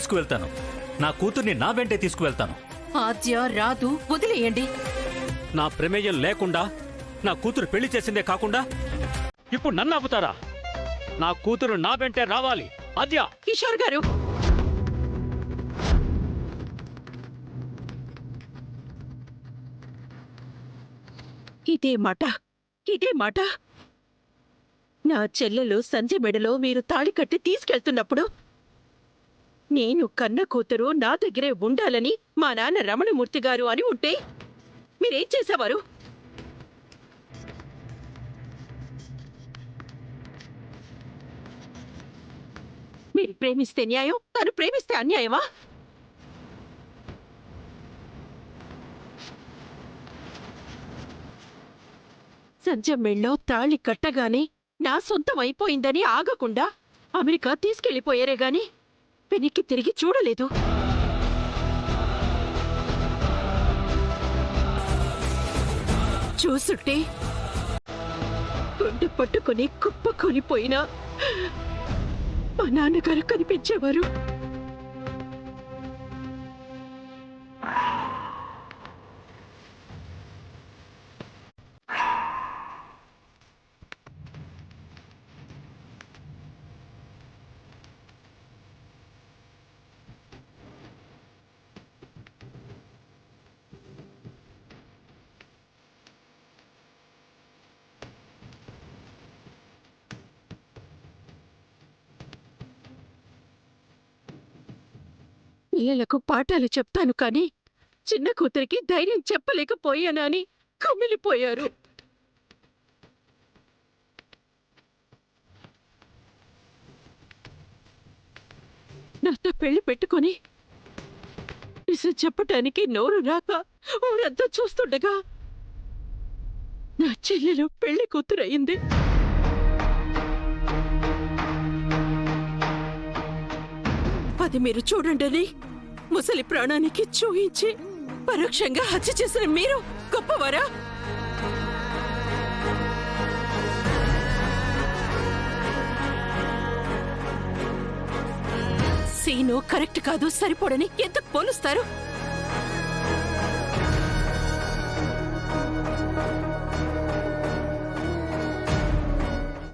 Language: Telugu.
తీసుకువెళ్తాను. నా కూతుర్ని నా వెంటే తీసుకువెళ్తాను. ఆద్య రాదు, వదిలేయండి. నా ప్రమేయం లేకుండా నా కూతురు పెళ్లి చేసిందే కాకుండా ఇప్పుడు నన్ను ఆపుతారా? నా కూతురు నా వెంటే రావాలి. ఆద్య! కిషోర్ గారు, ఇదే మాట నా చెల్లెలు సంజయ్ మెడలో మీరు తాళి కట్టి తీసుకెళ్తున్నప్పుడు నేను కన్న కూతురు నా దగ్గరే ఉండాలని మా నాన్న రమణమూర్తి గారు అని ఉంటే మీరేం చేసేవారు? మీరు ప్రేమిస్తే న్యాయం, తను ప్రేమిస్తే అన్యాయమా? సంజయ్ మెళ్ళో తాళి కట్టగానే నా సొంతం అయిపోయిందని ఆగకుండా అమెరికా తీసుకెళ్లిపోయారే గాని వెనక్కి తిరిగి చూడలేదు. చూసుంటే గుండె పట్టుకుని కుప్పకొనిపోయినా మా నాన్నగారు కనిపించేవారు. పిల్లలకు పాఠాలు చెప్తాను కానీ చిన్న కూతురికి ధైర్యం చెప్పలేకపోయానా అని కుమిలిపోయారు. నాతో పెళ్లి పెట్టుకుని నిజం చెప్పటానికి నోరు రాక ఊరంతా చూస్తుండగా నా చెల్లెలు పెళ్లి కూతురయింది. అది మీరు చూడండి, ముసలి ప్రాణానికి చూయించి పరోక్షంగా హత్య చేసిన మీరు గొప్పవారా? సీను కరెక్ట్ కాదు, సరిపోడని ఎందుకు పోలుస్తారు?